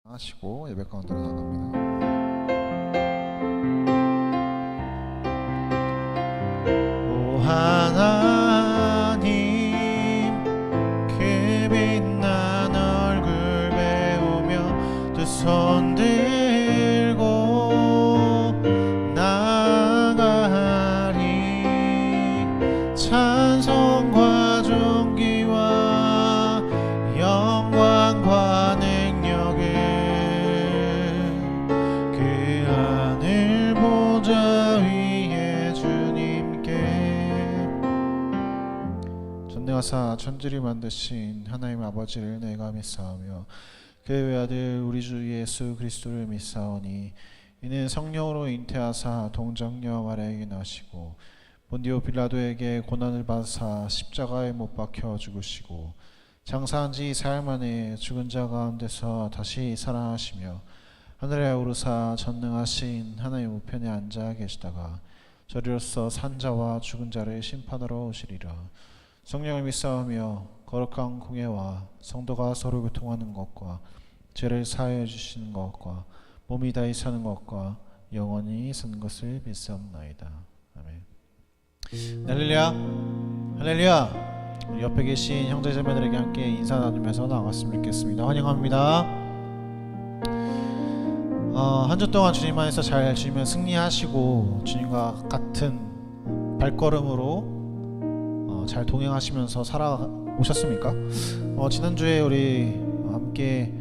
하시고 예배 가운데로 나갑니다. 오 하나님 그 빛난 얼굴 배우며 두 손 들고 나아가리. 찬송과 존귀와 영광과 능력을 그 하늘 보좌 위에 주님께. 전능하사 천지를 만드신 하나님 아버지를 내가 믿사오며 그의 외아들 우리 주 예수 그리스도를 믿사오니 이는 성령으로 잉태하사 동정녀 마리아에게 나시고 본디오 빌라도에게 고난을 받으사 십자가에 못 박혀 죽으시고 장사한 지 사흘 만에 죽은 자 가운데서 다시 살아나시며 하늘에 오르사 전능하신 하나님 우편에 앉아 계시다가 저리로서 산 자와 죽은 자를 심판하러 오시리라. 성령을 믿사오며 거룩한 공예와 성도가 서로 교통하는 것과 죄를 사하여 주시는 것과 몸이 다히 사는 것과 영원히 사는 것을 믿사옵나이다. 아멘. 할렐루야, 할렐루야. 우리 옆에 계신 형제자매들에게 함께 인사 나누면서 나갔으면 좋겠습니다. 환영합니다. 한 주 동안 주님 안에서 잘 주님을 승리하시고 주님과 같은 발걸음으로 잘 동행하시면서 살아오셨습니까? 지난주에 우리 함께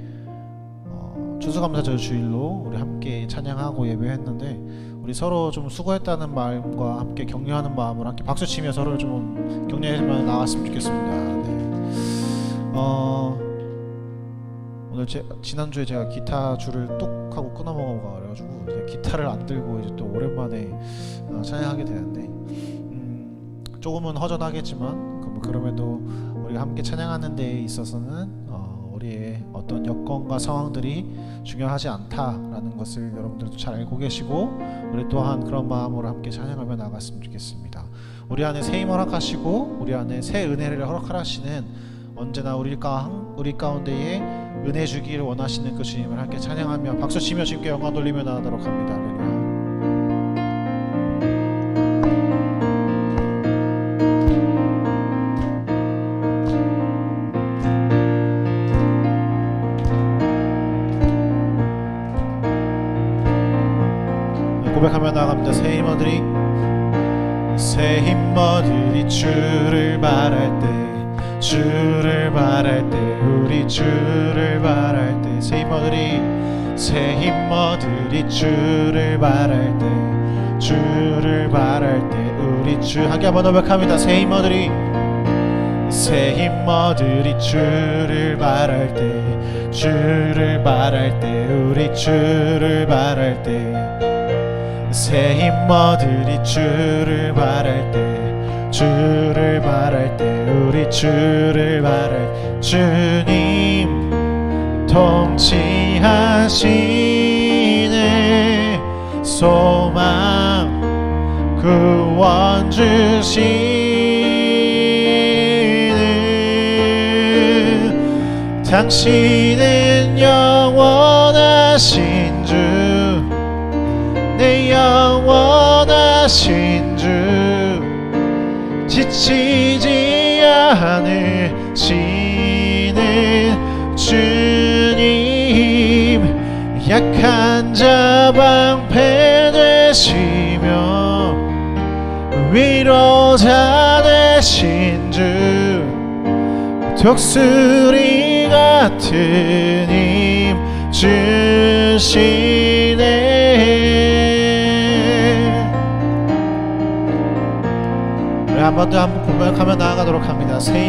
추수감사절 주일로 우리 함께 찬양하고 예배했는데 우리 서로 좀 수고했다는 마음과 함께 격려하는 마음으로 함께 박수치며 서로를 좀 격려해주며 나왔으면 좋겠습니다. 네. 오늘 지난주에 제가 기타 줄을 뚝 하고 끊어먹어가 그래가지고 이제 기타를 안 들고 이제 또 오랜만에 찬양하게 되는데 조금은 허전하겠지만 그럼에도 우리가 함께 찬양하는 데 있어서는 우리의 어떤 여건과 상황들이 중요하지 않다라는 것을 여러분들도 잘 알고 계시고 우리 또한 그런 마음으로 함께 찬양하며 나갔으면 좋겠습니다. 우리 안에 새 힘 허락하시고 우리 안에 새 은혜를 허락하시는 언제나 우리 가운데에 은혜 주기를 원하시는 그 주님을 함께 찬양하며 박수치며 주님께 영광 돌리며 나가도록 합니다. 할렐루야. 고백하며 나갑니다. 새 힘어들이 새 힘어들이 주를 바랄 때 주를 바랄 때 우리 주를 바랄 때 새 힘어들이 주를 바랄 때 주를 바랄 때 우리 주 함께 한번 고백합니다. 새 힘어들이 주를 바랄 때 주를 바랄 때 우리 주를 바랄 때 새 힘어들이 주를 바랄 때 주를 바랄 때 우리 주를 바랄 주님 통치하시네 소망 구원 주시네 당신은 영원하신 주 내 영원하신 주 지치지 않으시는 주님 약한 자 방패 되시며 위로자 되신 주 독수리 같은 힘 주시네. 한 번 더 한번 고백하며 나아가도록 합니다. 새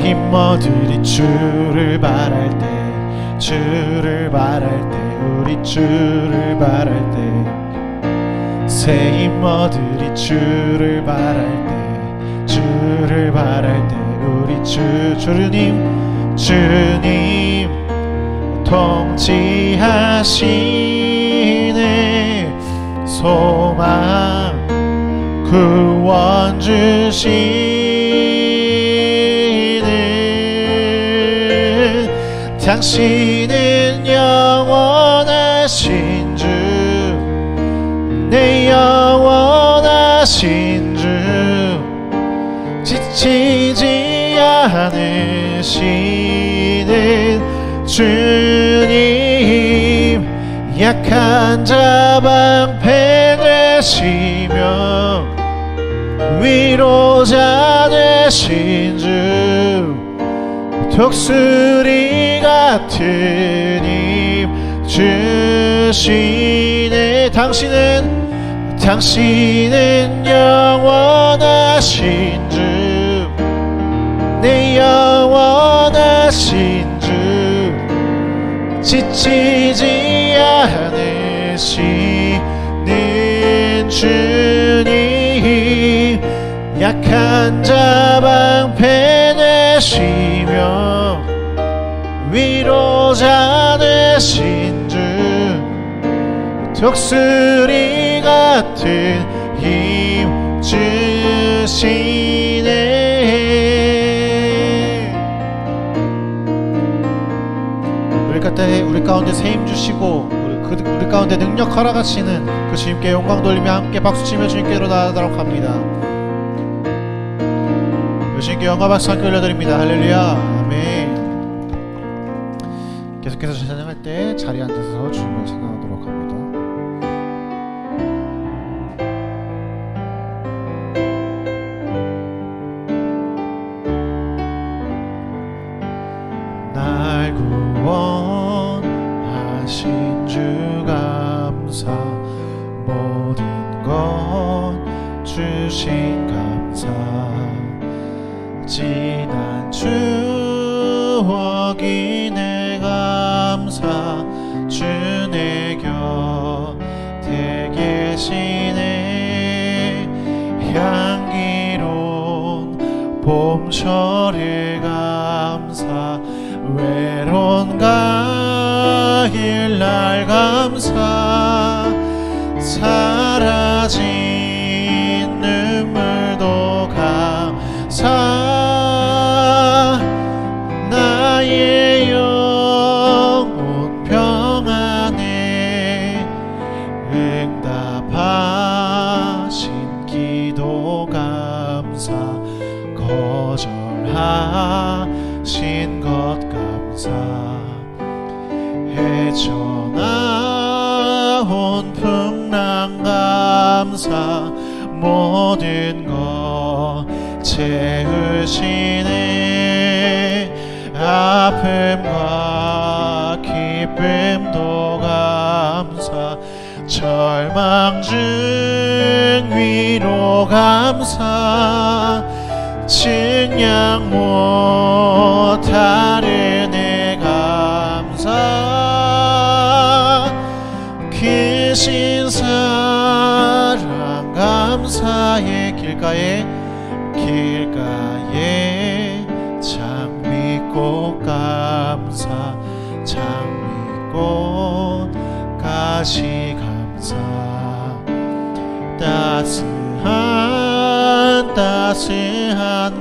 힘어들이 주를 바랄 때 주를 바랄 때 우리 주를 바랄 때 새 힘어들이 주를 바랄 때 주를 바랄 때 우리 주님 통치하시네 소망 구원 주시는 당신은 영원하신 주, 내 영원하신 주, 지치지 않으시는 주님, 약한 자 방패 되시며 위로자 되신 주, 독수리 같은 힘 주시네. 당신은 영원하신 주, 내 영원하신 주, 지치지 않으시는 주님, 약한 자 방패 되시며 위로자 되신 주, 독수리 같은 힘 주시네. 우리 가운데 새 힘 주시고 우리 가운데 능력 허락하시는 그 주님께 영광 돌리며 함께 박수치며 주님께로 나아가도록 합니다. 주님께 영광 박수 함께 올려드립니다. 할렐루야. 아멘. 계속해서 찬양할 때 자리에 앉아서 주님을 찬양하도록 합니다. 날 구원하신 주 감사, 모든 것 주신 감사, 지난 추억이 내 감사, 주 내 곁에 계시네. 향기로운 봄철의 감사, 외로운 가을 날 감사, 사라진 눈물도 감사, 나의 영혼 평안에 응답하신 기도 감사, 거절하신 것 감사, 헤쳐나온 풍랑 감사, 모든 것 채우시네. 아픔과 기쁨도 감사, 절망 중 위로 감사, 증량 못할 은혜 감사, 크신 사랑 감사의 길가에 장미꽃 감사, 장미꽃 가시 감사, 따스한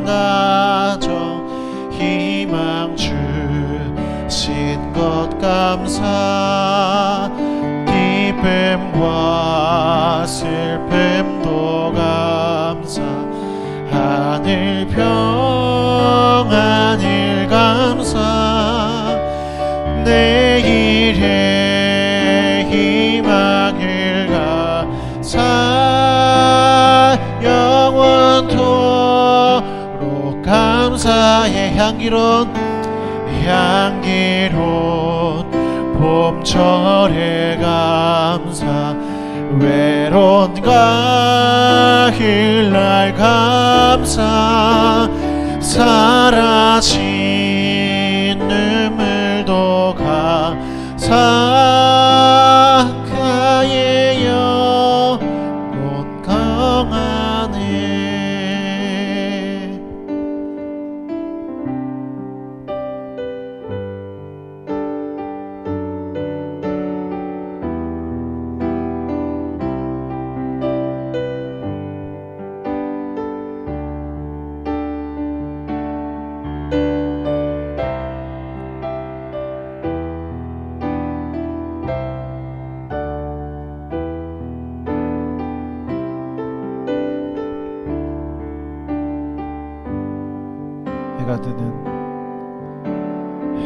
가정 희망 주신 것 감사, 기쁨과 슬픔도 감사, 하늘 평안을 감사, 내일의 희망을 감사, 영원토록 감사의 향기로운 봄철의 감사, 외로운 가을 날 감사, 사라진 눈물도 감사, 가의 영혼 강하네.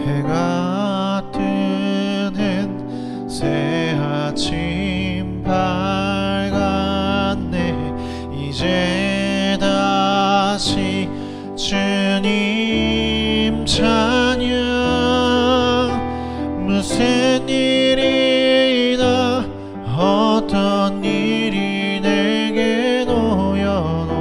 해가 뜨는 새 아침 밝았네. 이제 다시 주님 찬양. 무슨 일이나 어떤 일이 내게 놓여도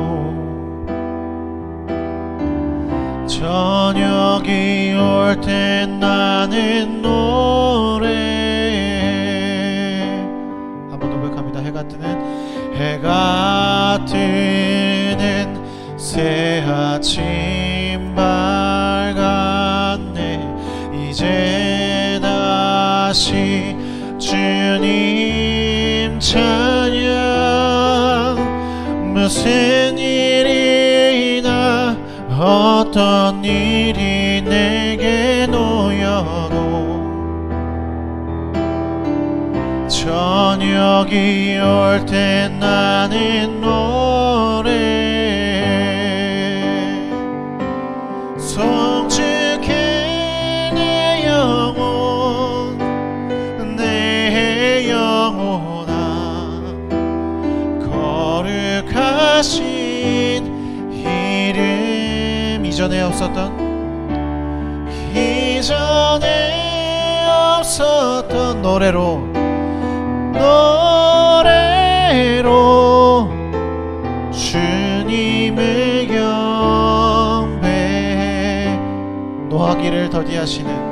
저녁이 올 땐 나는 노래. 한번 더 고백합니다. 해가 뜨는 새 아침 밝았네. 이제 다시 주님 찬양. 무슨 일이나 어떤 일이 내게 놓여도 저녁이 올 땐 나는 노래. 송축해 내 영혼, 내 영혼아. 거룩하신 이름. 이전에 없었던 노래로 주님을 경배해. 노하기를 더디하시는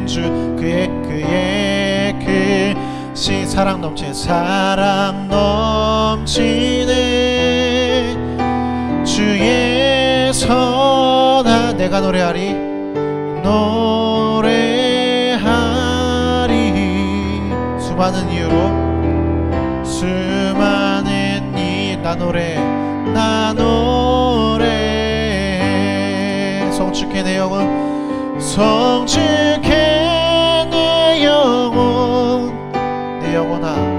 주. 그의 그 사랑 넘치네. 주의 선한 내가 노래하리. 수많은 이유로 나 노래. 송축해 내 영혼, 송축해 내 영혼, 내 영혼아.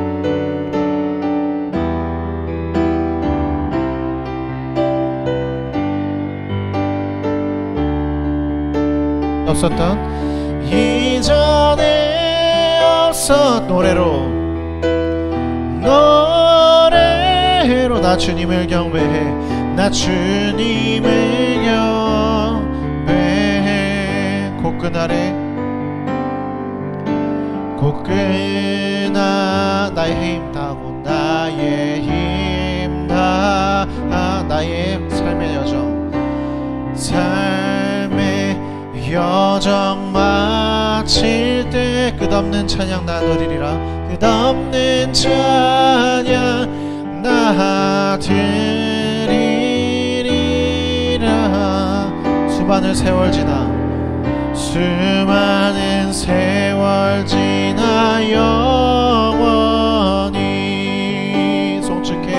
이전에 없었던 노래로 나 주님을 경배해. 나 주님을 경배해. 곳그나 나의 힘 다하고 나의 삶의 여정 마칠 때 끝없는 찬양 나 누리리라. 끝없는 찬양 나 드리리라. 수많은 세월 지나 영원히 송축해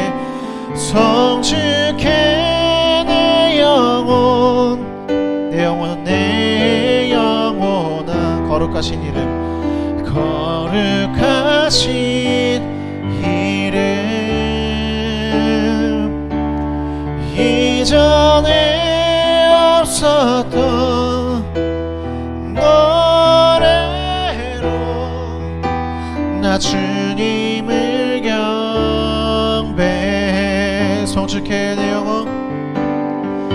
내 영혼, 내 영혼아. 거룩하신 이름. 이전에 없었던 노래로 나 주님을 경배해. 송축해 내 영혼,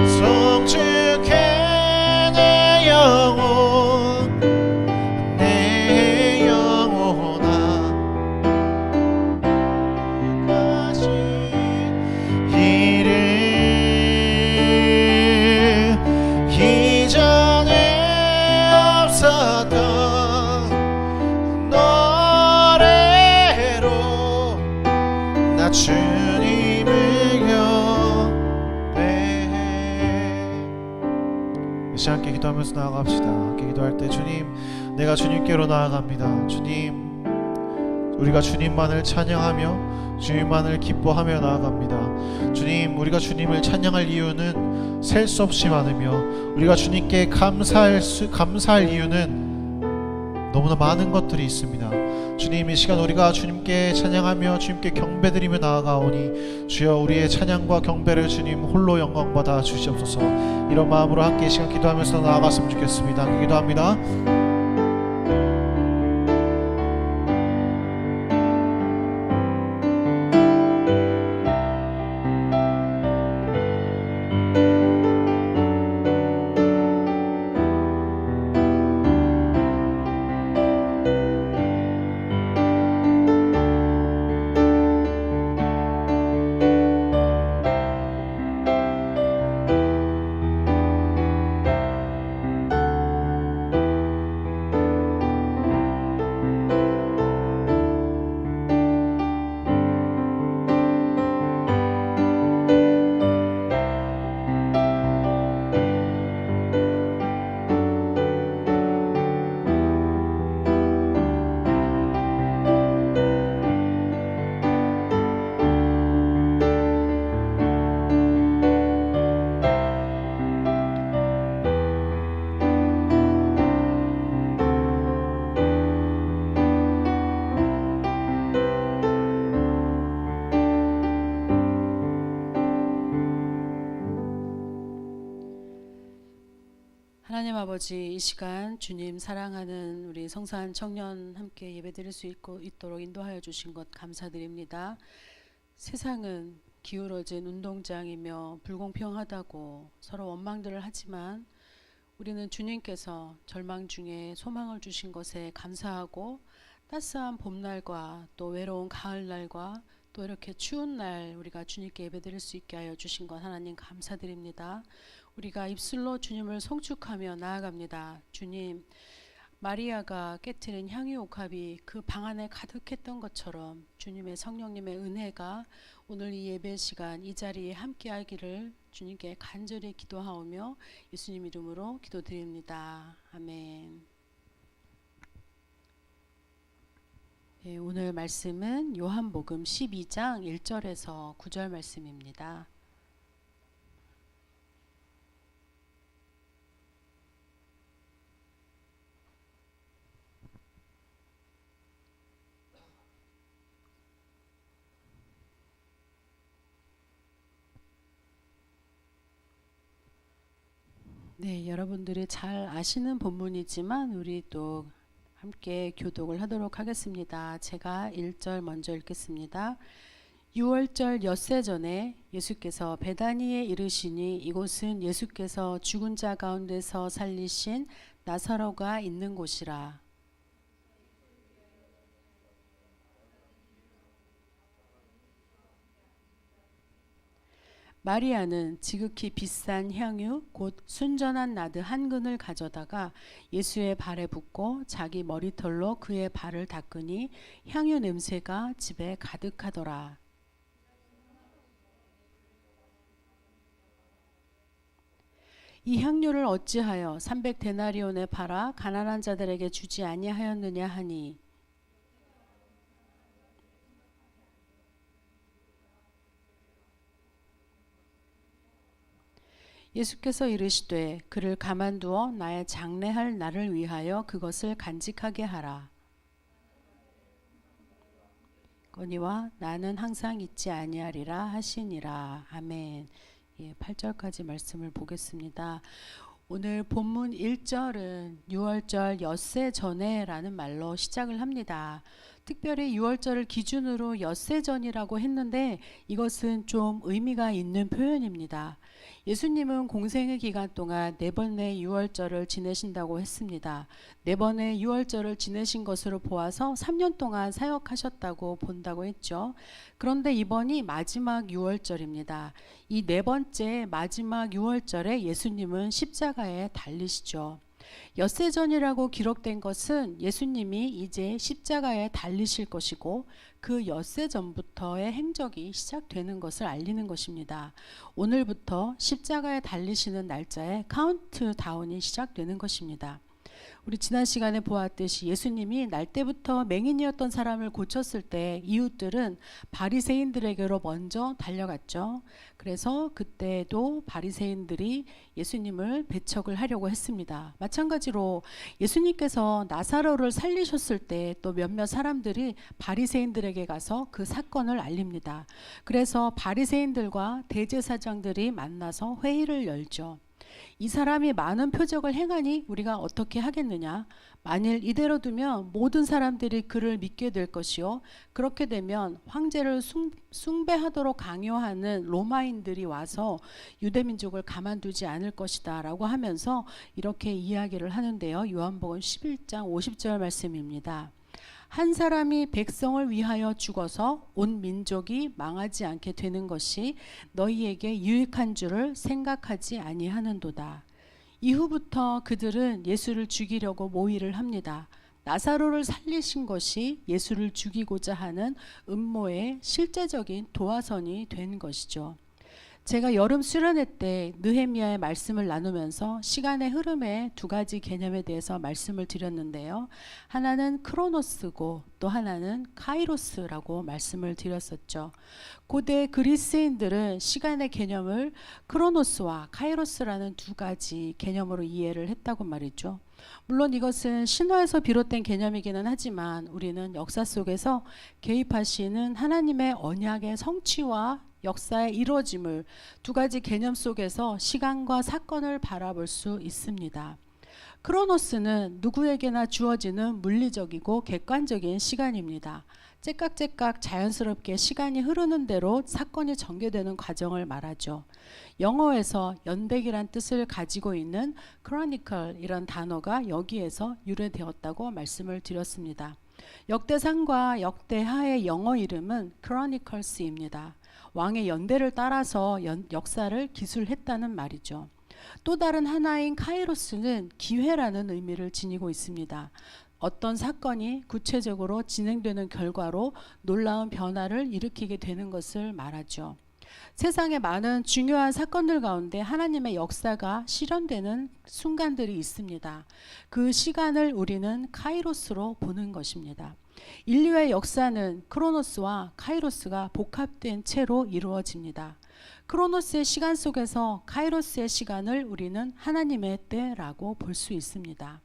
송축해 내 영혼, 내 영혼아. 주님을 경배해. 다시 함께 기도하면서 나아갑시다. 함께 기도할 때 주님, 내가 주님께로 나아갑니다. 주님, 우리가 주님만을 찬양하며 주님만을 기뻐하며 나아갑니다. 주님, 우리가 주님을 찬양할 이유는 셀 수 없이 많으며 우리가 주님께 감사할 이유는 너무나 많은 것들이 있습니다. 주님, 이 시간 우리가 주님께 찬양하며 주님께 경배드리며 나아가오니 주여 우리의 찬양과 경배를 주님 홀로 영광받아 주시옵소서. 이런 마음으로 함께 이 시간 기도하면서 나아갔으면 좋겠습니다. 기도합니다. 하나님 아버지, 이 시간 주님 사랑하는 우리 성산 청년 함께 예배드릴 수 있도록 인도하여 주신 것 감사드립니다. 세상은 기울어진 운동장이며 불공평하다고 서로 원망들을 하지만 우리는 주님께서 절망 중에 소망을 주신 것에 감사하고 따스한 봄날과 또 외로운 가을날과 또 이렇게 추운 날 우리가 주님께 예배드릴 수 있게 하여 주신 것 하나님 감사드립니다. 우리가 입술로 주님을 송축하며 나아갑니다. 주님, 마리아가 깨트린 향유 옥합이 그 방 안에 가득했던 것처럼 주님의 성령님의 은혜가 오늘 이 예배 시간 이 자리에 함께하기를 주님께 간절히 기도하오며 예수님 이름으로 기도드립니다. 아멘. 예, 오늘 말씀은 요한복음 12장 1절에서 9절 말씀입니다. 네, 여러분들이 잘 아시는 본문이지만 우리 또 함께 교독을 하도록 하겠습니다. 제가 1절 먼저 읽겠습니다. 6월절 엿새 전에 예수께서 베다니에 이르시니 이곳은 예수께서 죽은 자 가운데서 살리신 나사로가 있는 곳이라. 마리아는 지극히 비싼 향유 곧 순전한 나드 한 근을 가져다가 예수의 발에 붓고 자기 머리털로 그의 발을 닦으니 향유 냄새가 집에 가득하더라. 이 향유를 어찌하여 300데나리온에 팔아 가난한 자들에게 주지 아니하였느냐 하니 예수께서 이르시되 그를 가만두어 나의 장례할 날을 위하여 그것을 간직하게 하라. 거니와 나는 항상 잊지 아니하리라 하시니라. 아멘. 예, 8절까지 말씀을 보겠습니다. 오늘 본문 1절은 6월절 엿새 전에라는 말로 시작을 합니다. 특별히 6월절을 기준으로 엿새 전이라고 했는데 이것은 좀 의미가 있는 표현입니다. 예수님은 공생의 기간 동안 4번의 6월절을 지내신다고 했습니다. 4번의 6월절을 지내신 것으로 보아서 3년 동안 사역하셨다고 본다고 했죠. 그런데 이번이 마지막 6월절입니다. 이 4번째 마지막 6월절에 예수님은 십자가에 달리시죠. 엿새전이라고 기록된 것은 예수님이 이제 십자가에 달리실 것이고 그 엿새 전부터의 행적이 시작되는 것을 알리는 것입니다. 오늘부터 십자가에 달리시는 날짜에 카운트다운이 시작되는 것입니다. 우리 지난 시간에 보았듯이 예수님이 날 때부터 맹인이었던 사람을 고쳤을 때 이웃들은 바리새인들에게로 먼저 달려갔죠. 그래서 그때도 바리새인들이 예수님을 배척을 하려고 했습니다. 마찬가지로 예수님께서 나사로를 살리셨을 때 또 몇몇 사람들이 바리새인들에게 가서 그 사건을 알립니다. 그래서 바리새인들과 대제사장들이 만나서 회의를 열죠. 이 사람이 많은 표적을 행하니 우리가 어떻게 하겠느냐? 만일 이대로 두면 모든 사람들이 그를 믿게 될 것이요. 그렇게 되면 황제를 숭배하도록 강요하는 로마인들이 와서 유대민족을 가만두지 않을 것이다 라고 하면서 이렇게 이야기를 하는데요. 요한복음 11장 50절 말씀입니다. 한 사람이 백성을 위하여 죽어서 온 민족이 망하지 않게 되는 것이 너희에게 유익한 줄을 생각하지 아니하는도다. 이후부터 그들은 예수를 죽이려고 모의를 합니다. 나사로를 살리신 것이 예수를 죽이고자 하는 음모의 실제적인 도화선이 된 것이죠. 제가 여름 수련회 때 느헤미야의 말씀을 나누면서 시간의 흐름의 두 가지 개념에 대해서 말씀을 드렸는데요. 하나는 크로노스고 또 하나는 카이로스라고 말씀을 드렸었죠. 고대 그리스인들은 시간의 개념을 크로노스와 카이로스라는 두 가지 개념으로 이해를 했다고 말이죠. 물론 이것은 신화에서 비롯된 개념이기는 하지만 우리는 역사 속에서 개입하시는 하나님의 언약의 성취와 역사의 이루어짐을 두 가지 개념 속에서 시간과 사건을 바라볼 수 있습니다. 크로노스는 누구에게나 주어지는 물리적이고 객관적인 시간입니다. 째깍째깍 자연스럽게 시간이 흐르는 대로 사건이 전개되는 과정을 말하죠. 영어에서 연백이란 뜻을 가지고 있는 chronicle 이런 단어가 여기에서 유래되었다고 말씀을 드렸습니다. 역대상과 역대하의 영어 이름은 chronicles입니다. 왕의 연대를 따라서 역사를 기술했다는 말이죠. 또 다른 하나인 카이로스는 기회라는 의미를 지니고 있습니다. 어떤 사건이 구체적으로 진행되는 결과로 놀라운 변화를 일으키게 되는 것을 말하죠. 세상에 많은 중요한 사건들 가운데 하나님의 역사가 실현되는 순간들이 있습니다. 그 시간을 우리는 카이로스로 보는 것입니다. 인류의 역사는 크로노스와 카이로스가 복합된 채로 이루어집니다. 크로노스의 시간 속에서 카이로스의 시간을 우리는 하나님의 때라고 볼 수 있습니다.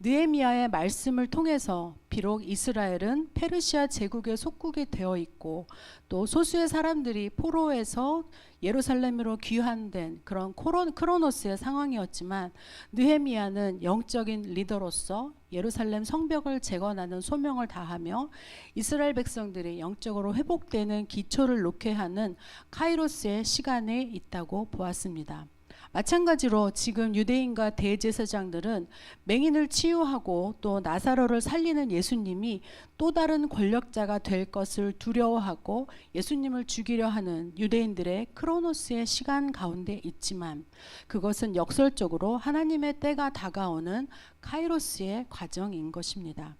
느헤미야의 말씀을 통해서 비록 이스라엘은 페르시아 제국의 속국이 되어 있고 또 소수의 사람들이 포로에서 예루살렘으로 귀환된 그런 크로노스의 상황이었지만 느헤미야는 영적인 리더로서 예루살렘 성벽을 재건하는 소명을 다하며 이스라엘 백성들이 영적으로 회복되는 기초를 놓게 하는 카이로스의 시간에 있다고 보았습니다. 마찬가지로 지금 유대인과 대제사장들은 맹인을 치유하고 또 나사로를 살리는 예수님이 또 다른 권력자가 될 것을 두려워하고 예수님을 죽이려 하는 유대인들의 크로노스의 시간 가운데 있지만 그것은 역설적으로 하나님의 때가 다가오는 카이로스의 과정인 것입니다.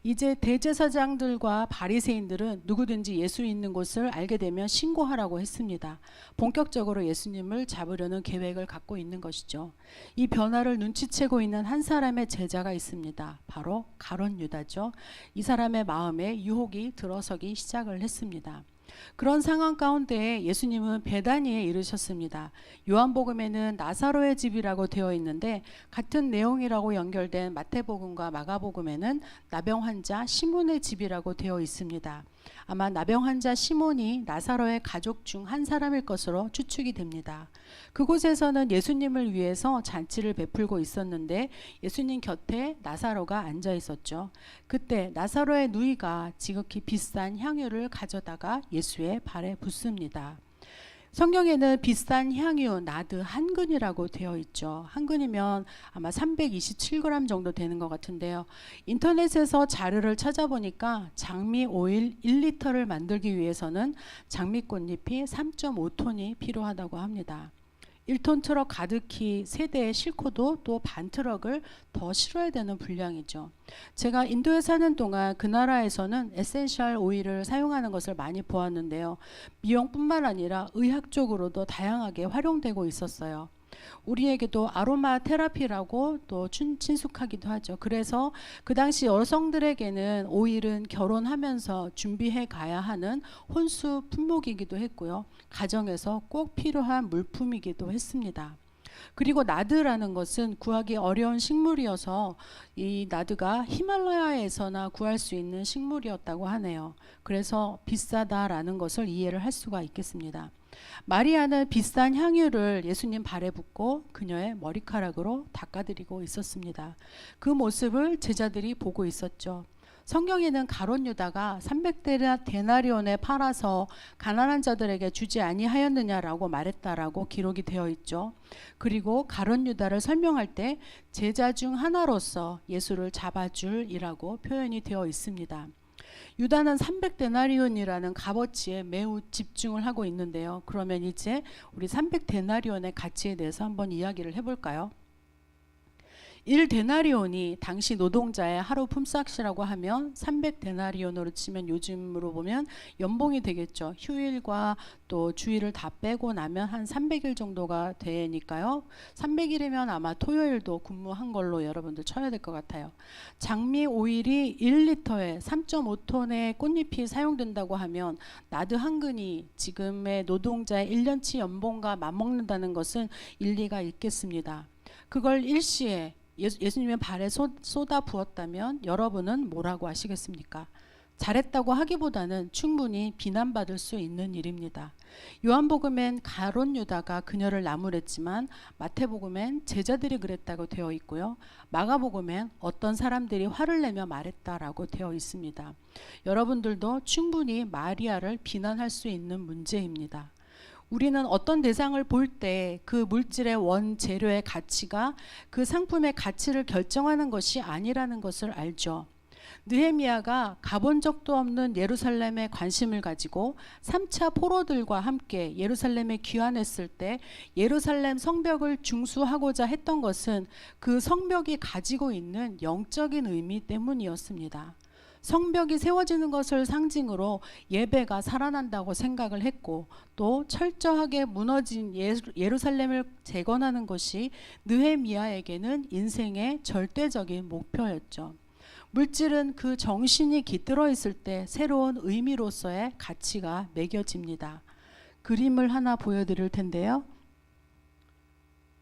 이제 대제사장들과 바리새인들은 누구든지 예수 있는 곳을 알게 되면 신고하라고 했습니다. 본격적으로 예수님을 잡으려는 계획을 갖고 있는 것이죠. 이 변화를 눈치채고 있는 한 사람의 제자가 있습니다. 바로 가룟 유다죠. 이 사람의 마음에 유혹이 들어서기 시작을 했습니다. 그런 상황 가운데 예수님은 베다니에 이르셨습니다. 요한복음에는 나사로의 집이라고 되어 있는데 같은 내용이라고 연결된 마태복음과 마가복음에는 나병 환자 시몬의 집이라고 되어 있습니다. 아마 나병 환자 시몬이 나사로의 가족 중 한 사람일 것으로 추측이 됩니다. 그곳에서는 예수님을 위해서 잔치를 베풀고 있었는데 예수님 곁에 나사로가 앉아 있었죠. 그때 나사로의 누이가 지극히 비싼 향유를 가져다가 예수의 발에 붓습니다. 성경에는 비싼 향유 나드 한 근이라고 되어 있죠. 한 근이면 아마 327g 정도 되는 것 같은데요. 인터넷에서 자료를 찾아보니까 장미 오일 1리터를 만들기 위해서는 장미꽃잎이 3.5톤이 필요하다고 합니다. 1톤 트럭 가득히 세대에 싣고도 또 반 트럭을 더 실어야 되는 분량이죠. 제가 인도에 사는 동안 그 나라에서는 에센셜 오일을 사용하는 것을 많이 보았는데요. 미용뿐만 아니라 의학적으로도 다양하게 활용되고 있었어요. 우리에게도 아로마 테라피라고 또 친숙하기도 하죠. 그래서 그 당시 여성들에게는 오일은 결혼하면서 준비해 가야 하는 혼수 품목이기도 했고요. 가정에서 꼭 필요한 물품이기도 했습니다. 그리고 나드라는 것은 구하기 어려운 식물이어서 이 나드가 히말라야에서나 구할 수 있는 식물이었다고 하네요. 그래서 비싸다라는 것을 이해를 할 수가 있겠습니다. 마리아는 비싼 향유를 예수님 발에 붓고 그녀의 머리카락으로 닦아드리고 있었습니다. 그 모습을 제자들이 보고 있었죠. 성경에는 가룟 유다가 300데나리온에 팔아서 가난한 자들에게 주지 아니하였느냐라고 말했다라고 기록이 되어 있죠. 그리고 가룟 유다를 설명할 때 제자 중 하나로서 예수를 잡아줄이라고 표현이 되어 있습니다. 유다는 300데나리온이라는 값어치에 매우 집중을 하고 있는데요. 그러면 이제 우리 300데나리온의 가치에 대해서 한번 이야기를 해볼까요? 1데나리온이 당시 노동자의 하루 품삯이라고 하면 300데나리온으로 치면 요즘으로 보면 연봉이 되겠죠. 휴일과 또 주일을 다 빼고 나면 한 300일 정도가 되니까요. 300일이면 아마 토요일도 근무한 걸로 여러분들 쳐야 될 것 같아요. 장미 오일이 1리터에 3.5톤의 꽃잎이 사용된다고 하면 나드 한 근이 지금의 노동자의 1년치 연봉과 맞먹는다는 것은 일리가 있겠습니다. 그걸 일시에 예수님의 발에 쏟아 부었다면 여러분은 뭐라고 하시겠습니까? 잘했다고 하기보다는 충분히 비난받을 수 있는 일입니다. 요한복음엔 가룟 유다가 그녀를 나무랬지만 마태복음엔 제자들이 그랬다고 되어 있고요. 마가복음엔 어떤 사람들이 화를 내며 말했다라고 되어 있습니다. 여러분들도 충분히 마리아를 비난할 수 있는 문제입니다. 우리는 어떤 대상을 볼 때 그 물질의 원재료의 가치가 그 상품의 가치를 결정하는 것이 아니라는 것을 알죠. 느헤미야가 가본 적도 없는 예루살렘에 관심을 가지고 3차 포로들과 함께 예루살렘에 귀환했을 때 예루살렘 성벽을 중수하고자 했던 것은 그 성벽이 가지고 있는 영적인 의미 때문이었습니다. 성벽이 세워지는 것을 상징으로 예배가 살아난다고 생각을 했고 또 철저하게 무너진 예루살렘을 재건하는 것이 느헤미야에게는 인생의 절대적인 목표였죠. 물질은 그 정신이 깃들어 있을 때 새로운 의미로서의 가치가 매겨집니다. 그림을 하나 보여드릴 텐데요.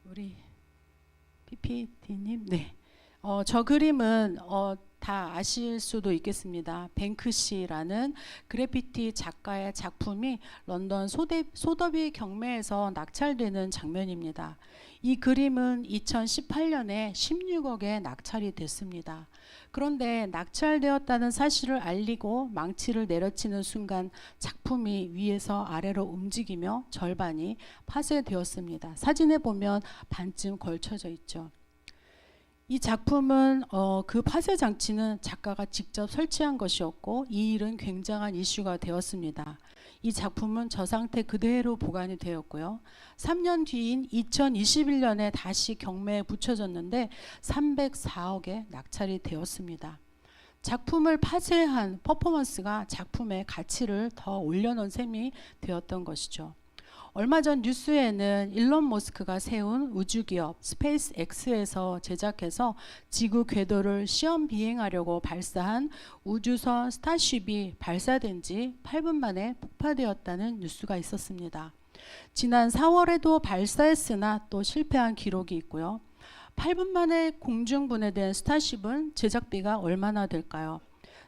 우리 PPT님, 네. 저 그림은 다 아실 수도 있겠습니다. 뱅크시라는 그래피티 작가의 작품이 런던 소더비 경매에서 낙찰되는 장면입니다. 이 그림은 2018년에 16억에 낙찰이 됐습니다. 그런데 낙찰되었다는 사실을 알리고 망치를 내려치는 순간 작품이 위에서 아래로 움직이며 절반이 파쇄되었습니다. 사진에 보면 반쯤 걸쳐져 있죠. 이 작품은 그 파쇄 장치는 작가가 직접 설치한 것이었고 이 일은 굉장한 이슈가 되었습니다. 이 작품은 저 상태 그대로 보관이 되었고요. 3년 뒤인 2021년에 다시 경매에 붙여졌는데 304억에 낙찰이 되었습니다. 작품을 파쇄한 퍼포먼스가 작품의 가치를 더 올려놓은 셈이 되었던 것이죠. 얼마 전 뉴스에는 일론 머스크가 세운 우주기업 스페이스X에서 제작해서 지구 궤도를 시험 비행하려고 발사한 우주선 스타쉽이 발사된 지 8분 만에 폭파되었다는 뉴스가 있었습니다. 지난 4월에도 발사했으나 또 실패한 기록이 있고요. 8분 만에 공중 분해된 스타쉽은 제작비가 얼마나 될까요?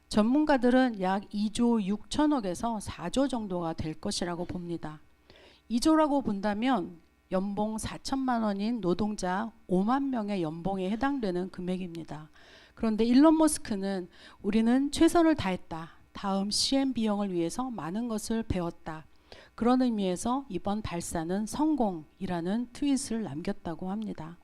전문가들은 약 2조 6천억에서 4조 정도가 될 것이라고 봅니다. 2조라고 본다면 연봉 4천만 원인 노동자 5만 명의 연봉에 해당되는 금액입니다. 그런데 일론 머스크는 우리는 최선을 다했다. 다음 시험 비용을 위해서 많은 것을 배웠다. 그런 의미에서 이번 발사는 성공이라는 트윗을 남겼다고 합니다.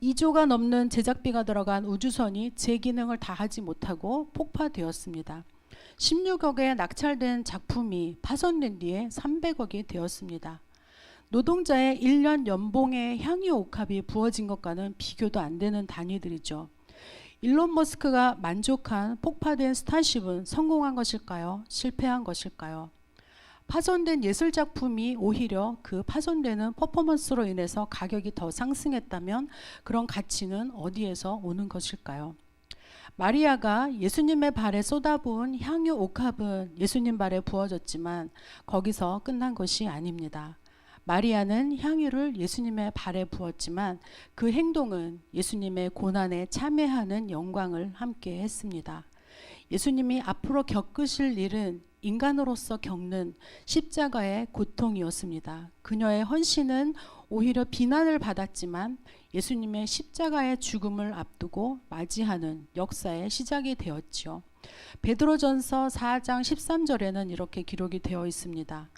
2조가 넘는 제작비가 들어간 우주선이 제 기능을 다하지 못하고 폭파되었습니다. 16억에 낙찰된 작품이 파손된 뒤에 300억이 되었습니다. 노동자의 1년 연봉의 향유 옥합이 부어진 것과는 비교도 안 되는 단위들이죠. 일론 머스크가 만족한 폭파된 스타쉽은 성공한 것일까요? 실패한 것일까요? 파손된 예술 작품이 오히려 그 파손되는 퍼포먼스로 인해서 가격이 더 상승했다면 그런 가치는 어디에서 오는 것일까요? 마리아가 예수님의 발에 쏟아부은 향유 옥합은 예수님 발에 부어졌지만 거기서 끝난 것이 아닙니다. 마리아는 향유를 예수님의 발에 부었지만 그 행동은 예수님의 고난에 참여하는 영광을 함께 했습니다. 예수님이 앞으로 겪으실 일은 인간으로서 겪는 십자가의 고통이었습니다. 그녀의 헌신은 오히려 비난을 받았지만 예수님의 십자가의 죽음을 앞두고 맞이하는 역사의 시작이 되었지요. 베드로전서 4장 13절에는 이렇게 기록이 되어 있습니다.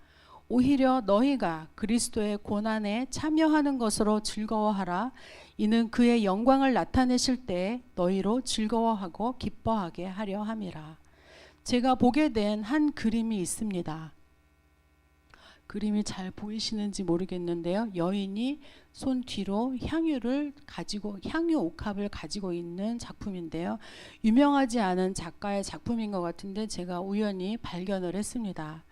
오히려 너희가 그리스도의 고난에 참여하는 것으로 즐거워하라. 이는 그의 영광을 나타내실 때에 너희로 즐거워하고 기뻐하게 하려 함이라. 제가 보게 된 한 그림이 있습니다. 그림이 잘 보이시는지 모르겠는데요. 여인이 손 뒤로 향유 옥합을 가지고 있는 작품인데요. 유명하지 않은 작가의 작품인 것 같은데 제가 우연히 발견을 했습니다.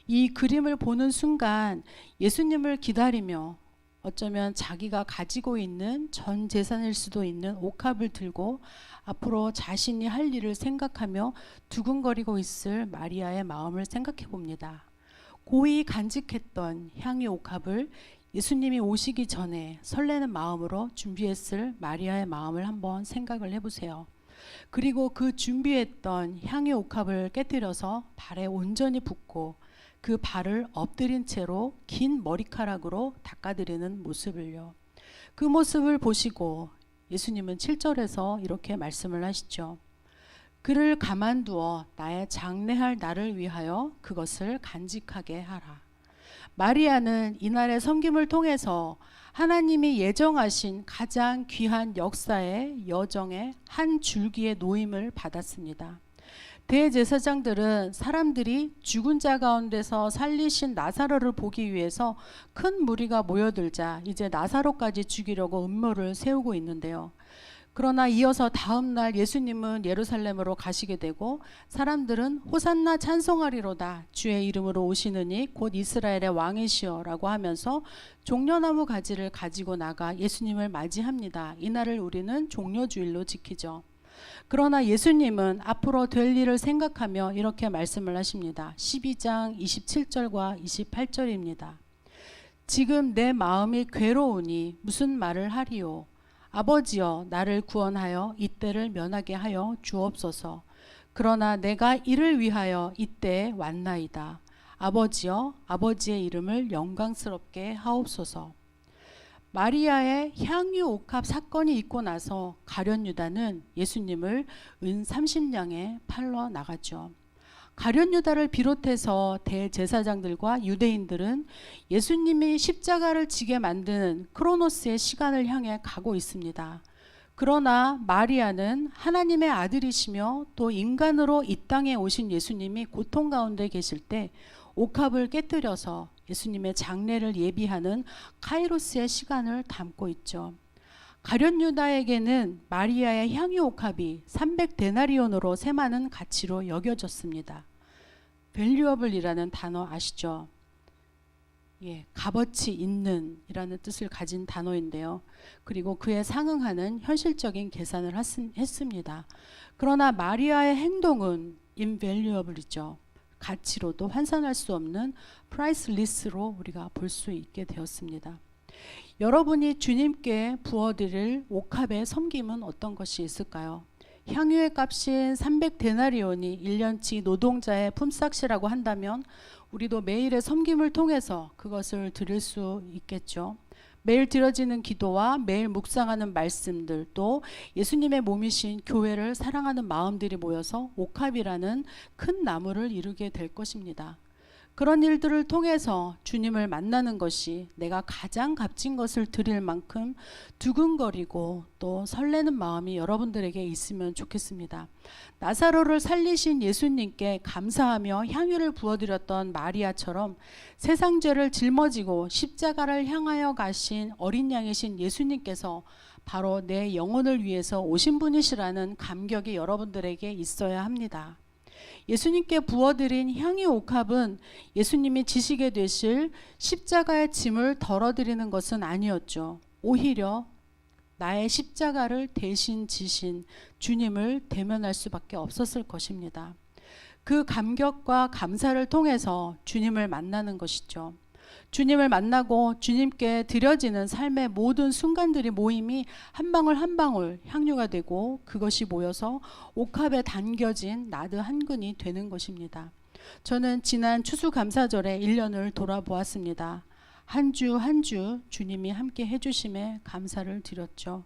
이 그림을 보는 순간 예수님을 기다리며 어쩌면 자기가 가지고 있는 전 재산일 수도 있는 옥합을 들고 앞으로 자신이 할 일을 생각하며 두근거리고 있을 마리아의 마음을 생각해 봅니다. 고이 간직했던 향유 옥합을 예수님이 오시기 전에 설레는 마음으로 준비했을 마리아의 마음을 한번 생각을 해보세요. 그리고 그 준비했던 향유 옥합을 깨뜨려서 발에 온전히 붓고 그 발을 엎드린 채로 긴 머리카락으로 닦아드리는 모습을요. 그 모습을 보시고 예수님은 7절에서 이렇게 말씀을 하시죠. 그를 가만두어 나의 장래할 날을 위하여 그것을 간직하게 하라. 마리아는 이날의 섬김을 통해서 하나님이 예정하신 가장 귀한 역사의 여정의 한 줄기의 노임을 받았습니다. 대제사장들은 사람들이 죽은 자 가운데서 살리신 나사로를 보기 위해서 큰 무리가 모여들자 이제 나사로까지 죽이려고 음모를 세우고 있는데요. 그러나 이어서 다음 날 예수님은 예루살렘으로 가시게 되고 사람들은 호산나 찬송하리로다 주의 이름으로 오시느니 곧 이스라엘의 왕이시여 라고 하면서 종려나무 가지를 가지고 나가 예수님을 맞이합니다. 이날을 우리는 종려주일로 지키죠. 그러나 예수님은 앞으로 될 일을 생각하며 이렇게 말씀을 하십니다. 12장 27절과 28절입니다. 지금 내 마음이 괴로우니 무슨 말을 하리요. 아버지여 나를 구원하여 이때를 면하게 하여 주옵소서. 그러나 내가 이를 위하여 이때에 왔나이다. 아버지여 아버지의 이름을 영광스럽게 하옵소서. 마리아의 향유 옥합 사건이 있고 나서 가룟 유다는 예수님을 은 30냥에 팔러 나갔죠. 가룟 유다를 비롯해서 대제사장들과 유대인들은 예수님이 십자가를 지게 만드는 크로노스의 시간을 향해 가고 있습니다. 그러나 마리아는 하나님의 아들이시며 또 인간으로 이 땅에 오신 예수님이 고통 가운데 계실 때 옥합을 깨뜨려서 예수님의 장례를 예비하는 카이로스의 시간을 담고 있죠. 가룟 유다에게는 마리아의 향유 옥합이 300데나리온으로 셈하는 가치로 여겨졌습니다. valuable이라는 단어 아시죠? 예, 값어치 있는 이라는 뜻을 가진 단어인데요. 그리고 그에 상응하는 현실적인 계산을 했습니다. 그러나 마리아의 행동은 invaluable이죠. 가치로도 환산할 수 없는 priceless로 우리가 볼 수 있게 되었습니다. 여러분이 주님께 부어드릴 옥합의 섬김은 어떤 것이 있을까요? 향유의 값인 300데나리온이 1년치 노동자의 품삯이라고 한다면 우리도 매일의 섬김을 통해서 그것을 드릴 수 있겠죠. 매일 드려지는 기도와 매일 묵상하는 말씀들 또 예수님의 몸이신 교회를 사랑하는 마음들이 모여서 옥합이라는 큰 나무를 이루게 될 것입니다. 그런 일들을 통해서 주님을 만나는 것이 내가 가장 값진 것을 드릴 만큼 두근거리고 또 설레는 마음이 여러분들에게 있으면 좋겠습니다. 나사로를 살리신 예수님께 감사하며 향유를 부어드렸던 마리아처럼 세상 죄를 짊어지고 십자가를 향하여 가신 어린 양이신 예수님께서 바로 내 영혼을 위해서 오신 분이시라는 감격이 여러분들에게 있어야 합니다. 예수님께 부어드린 향유 옥합은 예수님이 지시게 되실 십자가의 짐을 덜어드리는 것은 아니었죠. 오히려 나의 십자가를 대신 지신 주님을 대면할 수밖에 없었을 것입니다. 그 감격과 감사를 통해서 주님을 만나는 것이죠. 주님을 만나고 주님께 드려지는 삶의 모든 순간들이 모임이 한 방울 한 방울 향유가 되고 그것이 모여서 옥합에 담겨진 나드 한 근이 되는 것입니다. 저는 지난 추수감사절에 1년을 돌아보았습니다. 한 주 한 주 주님이 함께 해주심에 감사를 드렸죠.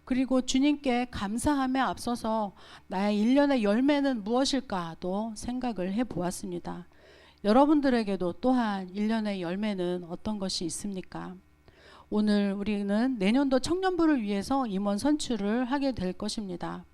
그리고 주님께 감사함에 앞서서 나의 1년의 열매는 무엇일까도 생각을 해보았습니다. 여러분들에게도 또한 1년의 열매는 어떤 것이 있습니까? 오늘 우리는 내년도 청년부를 위해서 임원 선출을 하게 될 것입니다.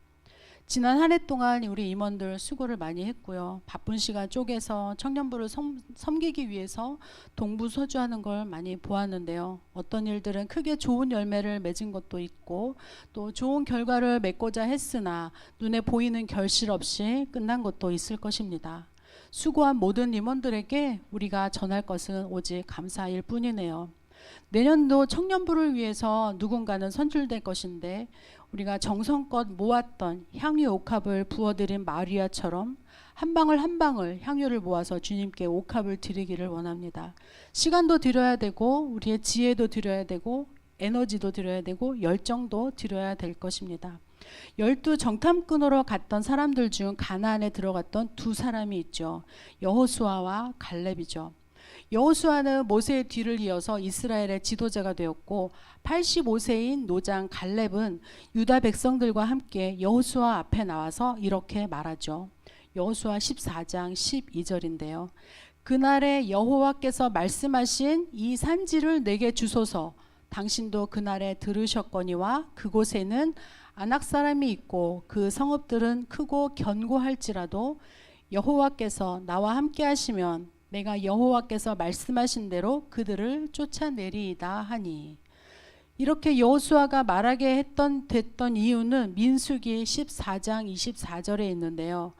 지난 한 해 동안 우리 임원들 수고를 많이 했고요. 바쁜 시간 쪼개서 청년부를 섬기기 위해서 동부서주하는 걸 많이 보았는데요. 어떤 일들은 크게 좋은 열매를 맺은 것도 있고 또 좋은 결과를 맺고자 했으나 눈에 보이는 결실 없이 끝난 것도 있을 것입니다. 수고한 모든 임원들에게 우리가 전할 것은 오직 감사일 뿐이네요. 내년도 청년부를 위해서 누군가는 선출될 것인데 우리가 정성껏 모았던 향유 옥합을 부어드린 마리아처럼 한 방울 한 방울 향유를 모아서 주님께 옥합을 드리기를 원합니다. 시간도 드려야 되고 우리의 지혜도 드려야 되고 에너지도 드려야 되고 열정도 드려야 될 것입니다. 12 정탐꾼으로 갔던 사람들 중 가나안에 들어갔던 두 사람이 있죠. 여호수아와 갈렙이죠. 여호수아는 모세의 뒤를 이어서 이스라엘의 지도자가 되었고 85세인 노장 갈렙은 유다 백성들과 함께 여호수아 앞에 나와서 이렇게 말하죠. 여호수아 14장 12절인데요. 그날에 여호와께서 말씀하신 이 산지를 내게 주소서. 당신도 그날에 들으셨거니와 그곳에는 아낙 사람이 있고 그 성읍들은 크고 견고할지라도 여호와께서 나와 함께 하시면 내가 여호와께서 말씀하신 대로 그들을 쫓아내리이다 하니. 이렇게 여호수아가 말하게 됐던 이유는 민수기 14장 24절에 있는데요.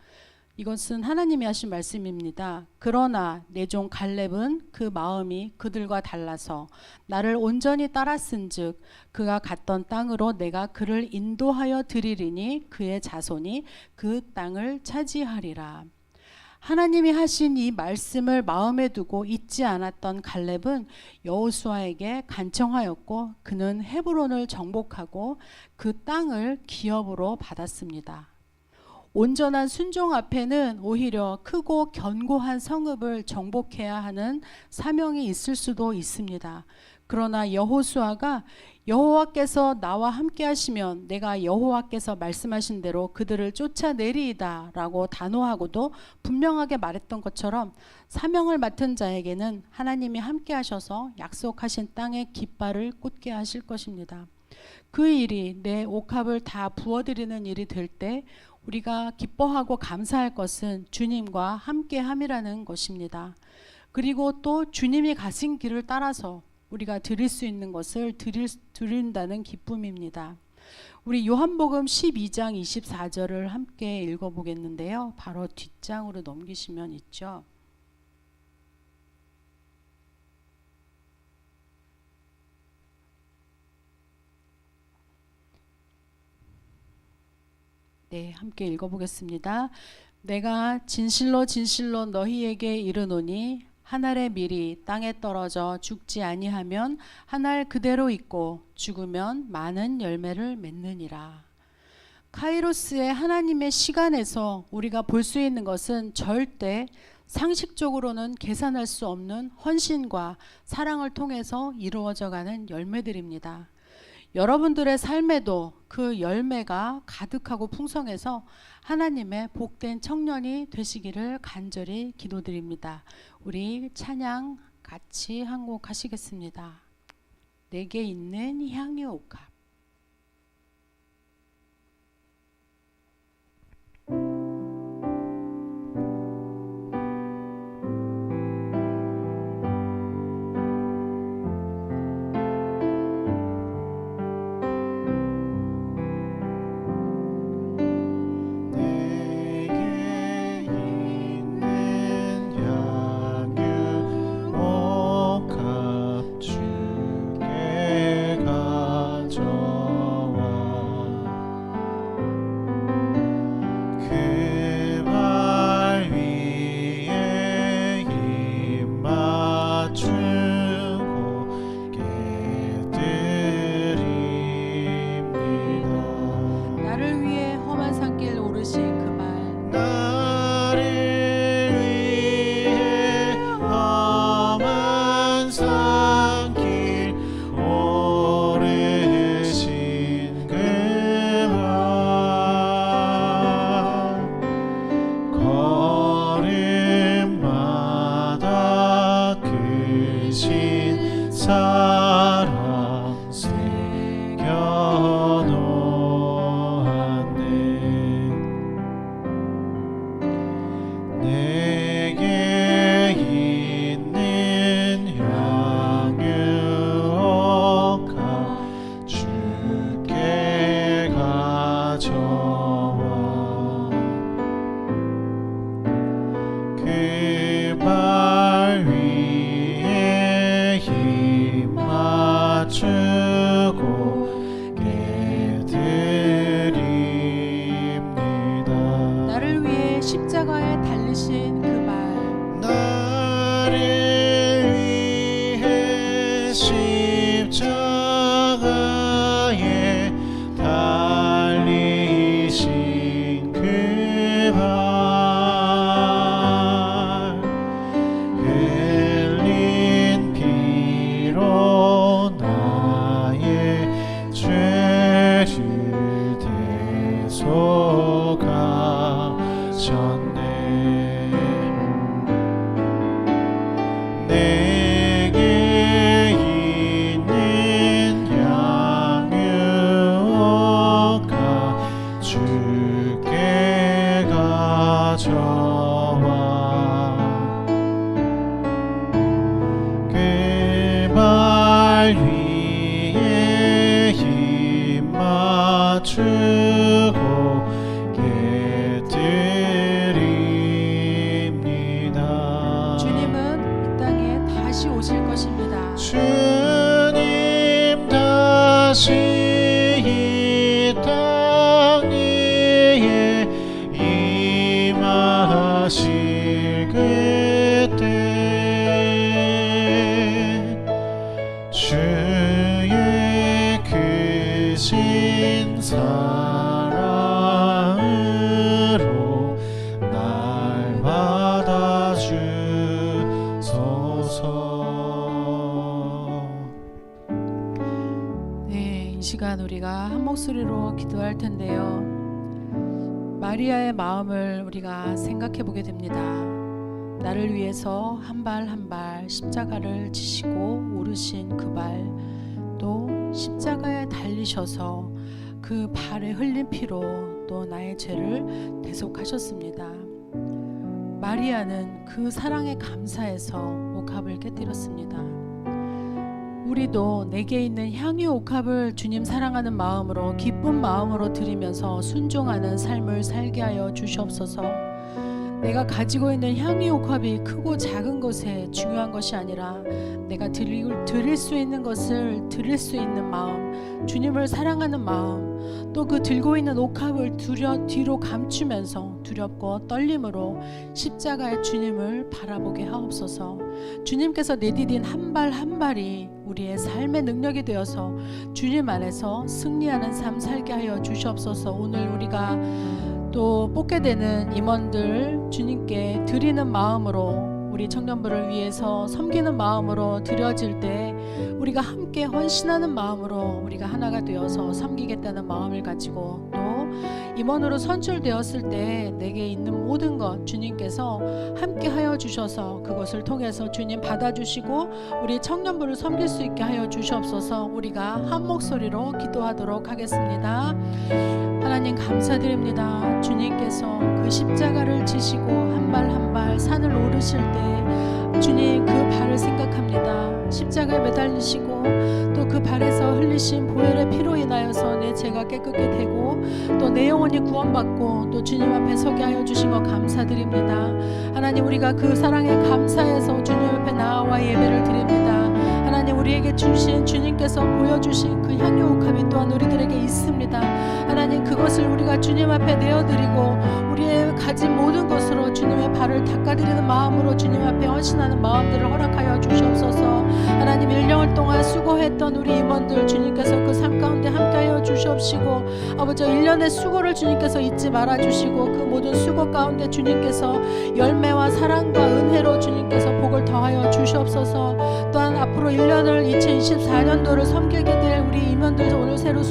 이것은 하나님이 하신 말씀입니다. 그러나 내 종 갈렙은 그 마음이 그들과 달라서 나를 온전히 따랐은즉 그가 갔던 땅으로 내가 그를 인도하여 드리리니 그의 자손이 그 땅을 차지하리라. 하나님이 하신 이 말씀을 마음에 두고 잊지 않았던 갈렙은 여호수아에게 간청하였고 그는 헤브론을 정복하고 그 땅을 기업으로 받았습니다. 온전한 순종 앞에는 오히려 크고 견고한 성읍을 정복해야 하는 사명이 있을 수도 있습니다. 그러나 여호수아가 여호와께서 나와 함께 하시면 내가 여호와께서 말씀하신 대로 그들을 쫓아내리이다 라고 단호하고도 분명하게 말했던 것처럼 사명을 맡은 자에게는 하나님이 함께 하셔서 약속하신 땅에 깃발을 꽂게 하실 것입니다. 그 일이 내 옥합을 다 부어드리는 일이 될 때 우리가 기뻐하고 감사할 것은 주님과 함께함이라는 것입니다. 그리고 또 주님이 가신 길을 따라서 우리가 드릴 수 있는 것을 드린다는 기쁨입니다. 우리 요한복음 12장 24절을 함께 읽어보겠는데요. 바로 뒷장으로 넘기시면 있죠. 네, 함께 읽어보겠습니다. 내가 진실로 진실로 너희에게 이르노니 한 알의 밀이 땅에 떨어져 죽지 아니하면 한 알 그대로 있고 죽으면 많은 열매를 맺느니라. 카이로스의 하나님의 시간에서 우리가 볼 수 있는 것은 절대 상식적으로는 계산할 수 없는 헌신과 사랑을 통해서 이루어져 가는 열매들입니다. 여러분들의 삶에도 그 열매가 가득하고 풍성해서 하나님의 복된 청년이 되시기를 간절히 기도드립니다. 우리 찬양 같이 한 곡 하시겠습니다. 내게 있는 향유 옥합. 내게 발 위에 힘 맞추고 깨드립니다. 나를 위해 십자가에 달리신 그 말, 나를 위해 십자가에 달리신 그 발, 흘린 피로 나의 죄를 대속하셨네. 내게 있는 향유가 주께 가져와 그 발 위에 힘 맞추고 깨드립니다. 주님은 이 땅에 다시 오실 것입니다. 주님 다시 이 땅 위에 임하실 그때 주의 크신 사랑으로 날 받아주소서. 네, 이 시간 우리가 한 목소리로 기도할 텐데요. 마리아의 마음을 우리가 생각해 보게 됩니다. 나를 위해서 한 발 한 발 십자가를 지시고 오르신 그 발, 또 십자가에 달리셔서 그 발에 흘린 피로 또 나의 죄를 대속하셨습니다. 마리아는 그 사랑에 감사해서 옥합을 깨뜨렸습니다. 우리도 내게 있는 향유 옥합을 주님 사랑하는 마음으로 기쁜 마음으로 드리면서 순종하는 삶을 살게 하여 주시옵소서. 내가 가지고 있는 향유 옥합이 크고 작은 것에 중요한 것이 아니라 내가 드릴 수 있는 것을 드릴 수 있는 마음, 주님을 사랑하는 마음, 또 그 들고 있는 옥합을 뒤로 감추면서 두렵고 떨림으로 십자가의 주님을 바라보게 하옵소서. 주님께서 내디딘 한 발 한 발이 우리의 삶의 능력이 되어서 주님 안에서 승리하는 삶 살게 하여 주시옵소서. 오늘 우리가 또 뽑게 되는 임원들 주님께 드리는 마음으로, 우리 청년부를 위해서 섬기는 마음으로 드려질 때 우리가 함께 헌신하는 마음으로 우리가 하나가 되어서 섬기겠다는 마음을 가지고, 또 임원으로 선출되었을 때 내게 있는 모든 것 주님께서 함께 하여 주셔서 그것을 통해서 주님 받아주시고 우리 청년부를 섬길 수 있게 하여 주시옵소서. 우리가 한 목소리로 기도하도록 하겠습니다. 하나님 감사드립니다. 주님께서 그 십자가를 지시고 한 발 한 발 산을 오르실 때 주님 그 발을 생각합니다. 십자가에 매달리시고 또 그 발에서 흘리신 보혈의 피로 인하여서 내 죄가 깨끗게 되고 또 내 영혼이 구원받고 또 주님 앞에 서게 하여 주신 것 감사드립니다. 하나님 우리가 그 사랑에 감사해서 주님 앞에 나와 예배를 드립니다. 하나님 우리에게 주신 주님께서 보여주신 그 향유 옥합이 또한 우리들에게 있습니다. 하나님 그것을 우리가 주님 앞에 내어드리고 우리의 가진 모든 것으로 주님의 발을 닦아드리는 마음으로 주님 앞에 헌신하는 마음들을 허락하여 주시옵소서. 하나님 1년을 동안 수고했던 우리 임원들 주님께서 그 삶 가운데 함께하여 주시옵시고, 아버지 1년의 수고를 주님께서 잊지 말아주시고 그 모든 수고 가운데 주님께서 열매와 사랑과 은혜로 주님께서 복을 더하여 주시옵소서. 또한 앞으로 1년을 2024년도를 섬기게 될 우리 임원들 오늘 새로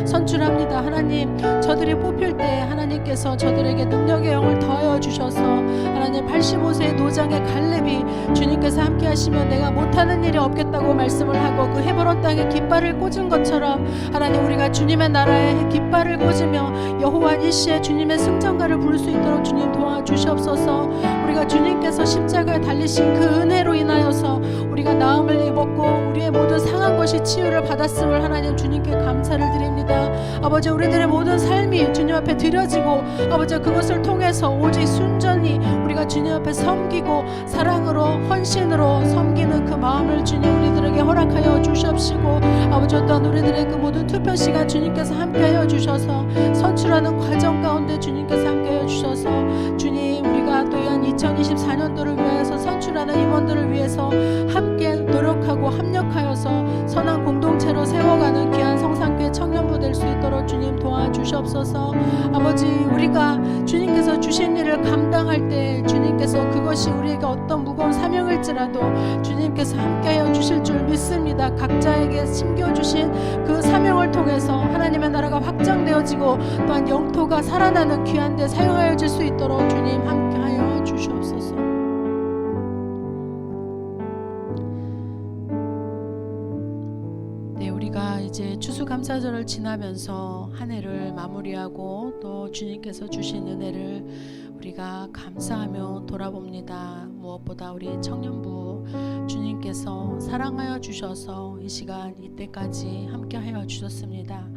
선출합니다. 하나님 저들이 뽑힐 때 하나님께서 저들에게 능력의 영을 더하여 주셔서 하나님 85세의 노장의 갈렙이 주님께서 함께 하시면 내가 못하는 일이 없겠다고 말씀을 하고 그 헤브론 땅에 깃발을 꽂은 것처럼 하나님 우리가 주님의 나라에 깃발을 꽂으며 여호와 니시의 주님의 승전가를 부를 수 있도록 주님 도와주시옵소서. 우리가 주님께 주님께서 십자가에 달리신 그 은혜로 인하여서 우리가 나음을 입었고 우리의 모든 상한 것이 치유를 받았음을 하나님 주님께 감사를 드립니다. 아버지, 우리들의 모든 삶이 주님 앞에 드려지고 아버지, 그것을 통해서 오직 순전히 우리가 주님 앞에 섬기고 사랑으로 헌신으로 섬기는 그 마음을 주님 우리들에게 허락하여 주시옵시고, 아버지, 또한 우리들의 그 모든 투표 시간 주님께서 함께하여 주셔서 선출하는 과정 가운데 주님께서 함께하여 주셔서 주님, 우리가 또한 2024년도를 위해서 선출하는 임원들을 위해서 함께 노력하고 합력하여서 선한 공동체로 세워가는 귀한 성산교회 청년부 될 수 있도록 주님 도와주시옵소서. 아버지, 우리가 주님께서 주신 일을 감당할 때 주님께서 그것이 우리에게 어떤 무거운 사명일지라도 주님께서 함께하여 주실 줄 믿습니다. 각자에게 심겨주신 그 사명을 통해서 하나님의 나라가 확장되어지고 또한 영토가 살아나는 귀한 데 사용하여질 수 있도록 주님 함께하여 주시옵소서. 네, 우리가 이제 추수감사절을 지나면서 한 해를 마무리하고 또 주님께서 주신 은혜를 우리가 감사하며 돌아봅니다. 무엇보다 우리 청년부 주님께서 사랑하여 주셔서 이 시간 이때까지 함께하여 주셨습니다.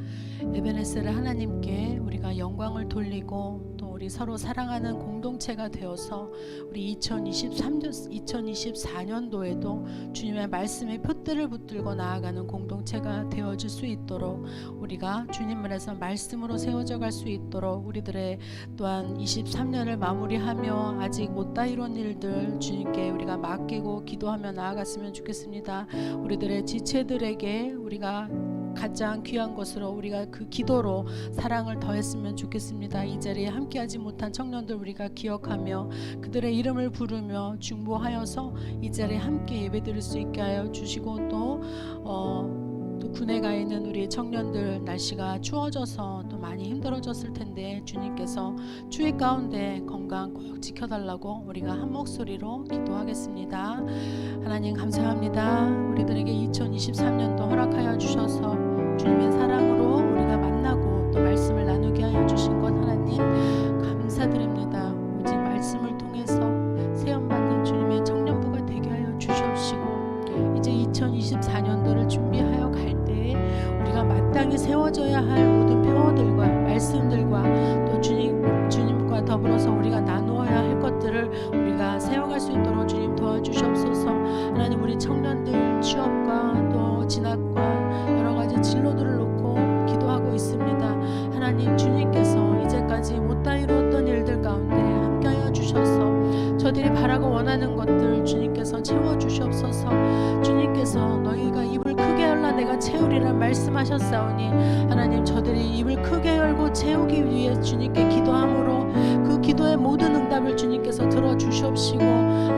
에베네셀의 하나님께 우리가 영광을 돌리고 또 우리 서로 사랑하는 공동체가 되어서 우리 2024년도에도 주님의 말씀에 표대를 붙들고 나아가는 공동체가 되어질 수 있도록 우리가 주님 안에서 말씀으로 세워져 갈 수 있도록 우리들의 또한 23년을 마무리하며 아직 못다 이룬 일들 주님께 우리가 맡기고 기도하며 나아갔으면 좋겠습니다. 우리들의 지체들에게 우리가 가장 귀한 것으로 우리가 그 기도로 사랑을 더했으면 좋겠습니다. 이 자리에 함께하지 못한 청년들 우리가 기억하며 그들의 이름을 부르며 중보하여서 이 자리에 함께 예배드릴 수 있게 하여 주시고 또 군에 가 있는 우리 청년들 날씨가 추워져서 또 많이 힘들어졌을 텐데 주님께서 추위 가운데 건강 꼭 지켜달라고 우리가 한 목소리로 기도하겠습니다. 하나님 감사합니다. 우리들에게 2023년도 허락하여 주셔서 주님의 사랑으로 우리가 만나고 또 말씀을 나누게 하여 주신 것 하나님 감사드립니다. 오직 말씀을 통해서 세움받는 주님의 청년부가 되게 하여 주시옵시고 이제 2024년도를 준비하여 갈 때에 우리가 마땅히 세워져야 할 모든 표어들과 말씀들과 또 주님과 더불어서 우리가 나누어야 할 것들을 우리가 세워갈 수 있도록 주님 도와주시옵소서. 하나님, 우리 청년들 취업과 또 진학과 여러 가지 진로들을 놓고 기도하고 있습니다. 하나님, 주님께서 이제까지 못다 이루었던 일들 가운데 함께하여 주셔서 저들이 바라고 원하는 것들 주님께서 채워주시옵소서. 주님께서 너희가 입을 크게 열라 내가 채우리라 말씀하셨사오니 하나님, 저들이 입을 크게 열고 채우기 위해 주님께 기도함으로 그 기도의 모든 응답을 주님께서 들어주시옵시고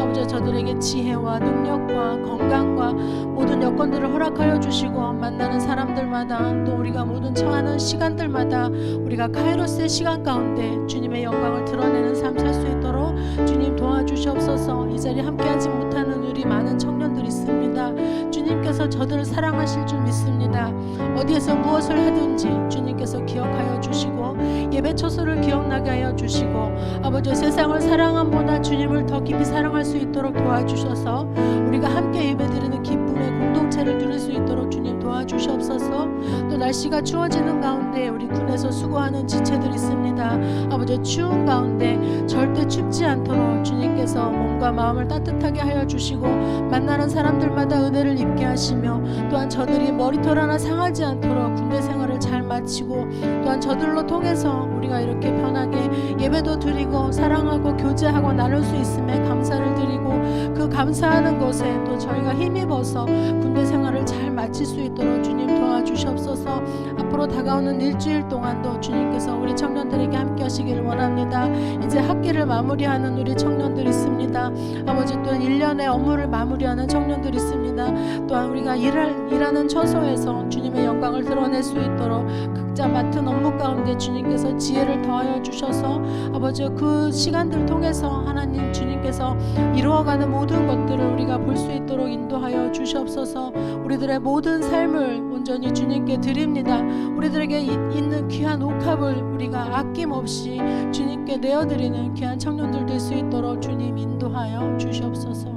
아버지, 저들에게 지혜와 능력과 건강과 모든 여건들을 허락하여 주시고 만나는 사람들마다 또 우리가 모든 처하는 시간들마다 우리가 카이로스의 시간 가운데 주님의 영광을 드러내는 삶 살 수 있도록 주님 도와주시옵소서. 이 자리에 함께하지 못하는 우리 많은 청년들이 있습니다. 주님께서 저들을 사랑하실 줄 믿습니다. 어디에서 무엇을 하든지 주님께서 기억하여 주시고 예배 처소를 기억나게 하여 주시고 아버지, 세상을 사랑함보다 주님을 더 깊이 사랑할 수 있도록 도와주셔서 우리가 함께 예배드리는 기쁨의 공동체를 누릴 수 있도록 주님 도와주시옵소서. 또 날씨가 추워지는 가운데 우리 군에서 수고하는 지체들이 있습니다. 아버지, 추운 가운데 절대 춥지 않도록 주님께서 몸과 마음을 따뜻하게 하여 주시고 만나는 사람들마다 은혜를 입게 하시며 또한 저들이 머리털 하나 상하지 않도록 군대 생활을 잘 마치고 또한 저들로 통해서 우리가 이렇게 편하게 예배도 드리고 사랑하고 교제하고 나눌 수 있음에 감사를 드리고 그 감사하는 것에 또 저희가 힘입어서 군대 생활을 잘 마칠 수 있도록 주님 도와주시옵소서. 앞으로 다가오는 일주일 동안도 주님께서 우리 청년들에게 함께 하시기를 원합니다. 이제 학기를 마무리하는 우리 청년들이 있습니다. 아버지, 또 1년의 업무를 마무리하는 청년들이 있습니다. 또한 우리가 일하는 처소에서 주님의 영광을 드러낼 수 있도록 각자 맡은 업무 가운데 주님께서 지혜를 더하여 주셔서 아버지, 그 시간들을 통해서 하나님 주님께서 이루어가는 모든 것들을 우리가 볼 수 있도록 인도하여 주시옵소서. 우리들의 모든 삶을 온전히 주님께 드립니다. 우리들에게 있는 귀한 옥합을 우리가 아낌없이 주님께 내어드리는 귀한 청년들 될 수 있도록 주님 인도하여 인도하여 주시옵소서.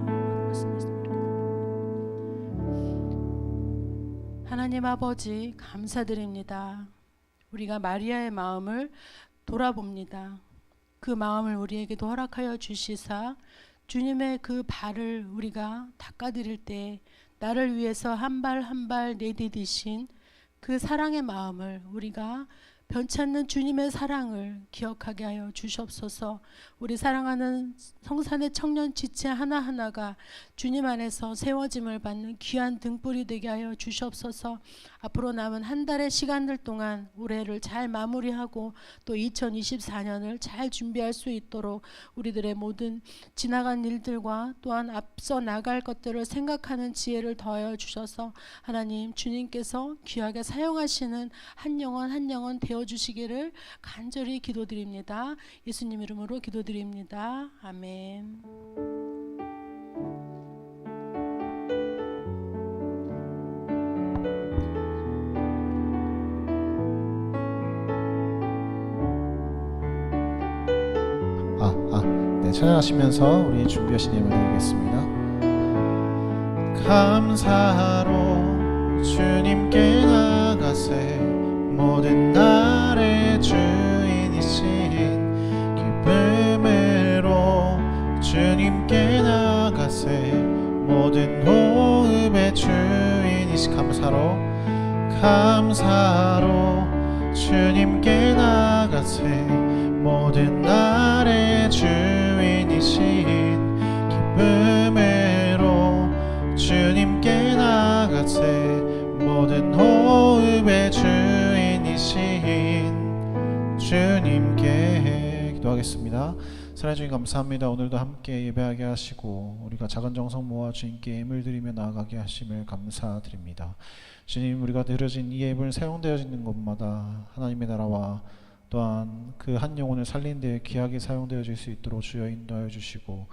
하나님 아버지 감사드립니다. 우리가 마리아의 마음을 돌아봅니다. 그 마음을 우리에게도 허락하여 주시사 주님의 그 발을 우리가 닦아드릴 때 나를 위해서 한 발 한 발 내디디신 그 사랑의 마음을 우리가 변찮는 주님의 사랑을 기억하게 하여 주시옵소서. 우리 사랑하는 성산의 청년 지체 하나하나가 주님 안에서 세워짐을 받는 귀한 등불이 되게 하여 주시옵소서. 앞으로 남은 한 달의 시간들 동안 올해를 잘 마무리하고 또 2024년을 잘 준비할 수 있도록 우리들의 모든 지나간 일들과 또한 앞서 나갈 것들을 생각하는 지혜를 더하여 주셔서 하나님 주님께서 귀하게 사용하시는 한 영혼 한 영혼 되어주시기를 간절히 기도드립니다. 예수님 이름으로 기도드립니다. 아멘. 네, 찬양하시면서 우리 준비하신 예물 드리겠습니다. 감사로 주님께 나가세 모든 날의 주인이신 기쁨으로 주님께 나가세 모든 호흡의 주인이신 감사로 주님께 나가세 모든 날의 주인이신 기쁨으로 주님께 나가세 모든 호흡의 주인이신 주님께 기도하겠습니다. 사랑해 주님 감사합니다. 오늘도 함께 예배하게 하시고 우리가 작은 정성 모아 주님께 예물 드리며 나아가게 하심을 감사드립니다. 주님, 우리가 드려진 이 예물 사용되어지는 곳마다 하나님의 나라와 또한 그 한 영혼을 살린 데 귀하게 사용되어질 수 있도록 주여 인도하여 주시고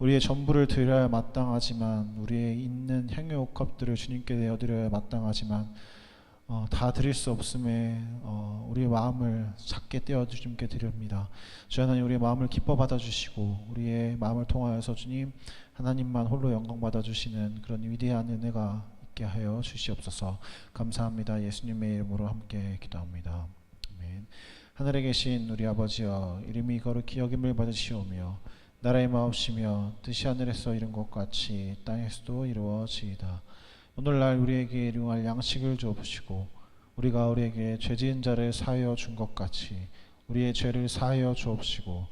우리의 전부를 드려야 마땅하지만 우리의 있는 향유 옥합들을 주님께 내어드려야 마땅하지만 다 드릴 수 없음에 우리의 마음을 작게 떼어 주님께 드립니다. 주 하나님, 우리의 마음을 기뻐 받아주시고 우리의 마음을 통하여서 주님 하나님만 홀로 영광 받아주시는 그런 위대한 은혜가 있게 하여 주시옵소서. 감사합니다. 예수님의 이름으로 함께 기도합니다. 아멘. 하늘에 계신 우리 아버지여, 이름이 거룩히 여김을 받으시오며 나라의 마옵시며 뜻이 하늘에서 이룬 것 같이 땅에서도 이루어지이다. 오늘날 우리에게 일용할 양식을 주옵시고 우리가 우리에게 죄지은 자를 사하여 준 것 같이 우리의 죄를 사하여 주옵시고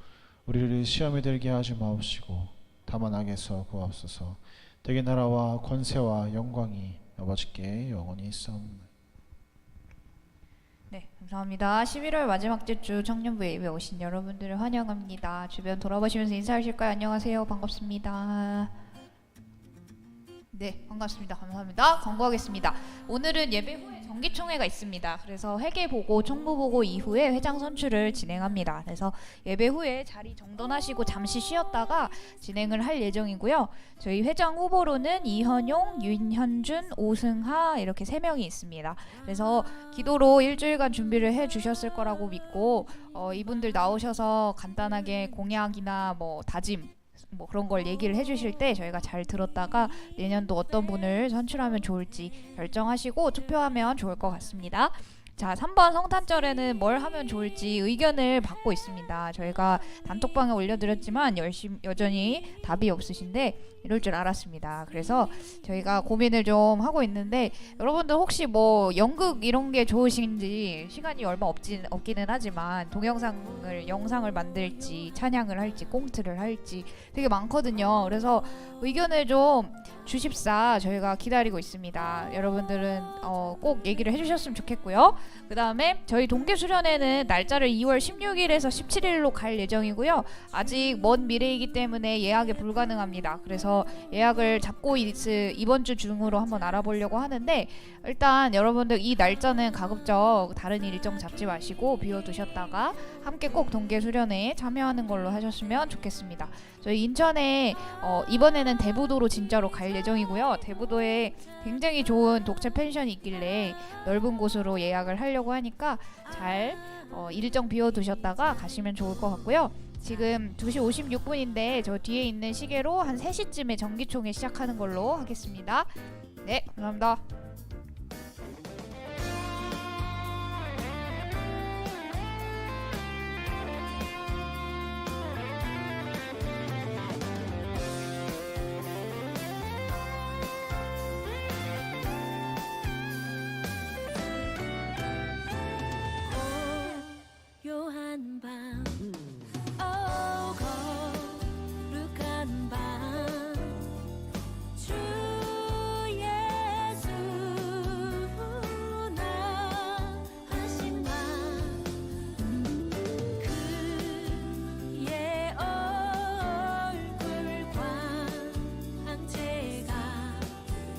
우리를 시험에 들게 하지 마옵시고 다만 악에서 구하옵소서. 대개 나라와 권세와 영광이 아버지께 영원히 있사옵나이다. 네, 감사합니다. 11월 마지막 주 청년부 예배 오신 여러분들을 환영합니다. 주변 돌아보시면서 인사하실까요? 안녕하세요. 반갑습니다. 네, 반갑습니다. 감사합니다. 광고하겠습니다. 오늘은 예배 후에 정기총회가 있습니다. 그래서 회계보고, 총무보고 이후에 회장 선출을 진행합니다. 그래서 예배 후에 자리 정돈하시고 잠시 쉬었다가 진행을 할 예정이고요. 저희 회장 후보로는 이현용, 윤현준, 오승하 이렇게 3명이 있습니다. 그래서 기도로 일주일간 준비를 해주셨을 거라고 믿고 이분들 나오셔서 간단하게 공약이나 뭐 다짐 뭐 그런 걸 얘기를 해주실 때 저희가 잘 들었다가 내년도 어떤 분을 선출하면 좋을지 결정하시고 투표하면 좋을 것 같습니다. 자, 3번 성탄절에는 뭘 하면 좋을지 의견을 받고 있습니다. 저희가 단톡방에 올려드렸지만 여전히 답이 없으신데 이럴 줄 알았습니다. 그래서 저희가 고민을 좀 하고 있는데 여러분들 혹시 뭐 연극 이런 게 좋으신지, 시간이 얼마 없기는 하지만 영상을 만들지 찬양을 할지 꽁트를 할지 되게 많거든요. 그래서 의견을 좀 주십사 저희가 기다리고 있습니다. 여러분들은 꼭 얘기를 해주셨으면 좋겠고요. 그 다음에 저희 동계수련회는 날짜를 2월 16일에서 17일로 갈 예정이고요. 아직 먼 미래이기 때문에 예약이 불가능합니다. 그래서 예약을 잡고 이번 주 중으로 한번 알아보려고 하는데 일단 여러분들 이 날짜는 가급적 다른 일정 잡지 마시고 비워두셨다가 함께 꼭 동계수련회에 참여하는 걸로 하셨으면 좋겠습니다. 저희 인천에 이번에는 대부도로 진짜로 갈 예정이고요. 대부도에 굉장히 좋은 독채 펜션이 있길래 넓은 곳으로 예약을 하려고 하니까 잘 일정 비워두셨다가 가시면 좋을 것 같고요. 지금 2시 56분인데 저 뒤에 있는 시계로 한 3시쯤에 정기총회 시작하는 걸로 하겠습니다. 네, 감사합니다.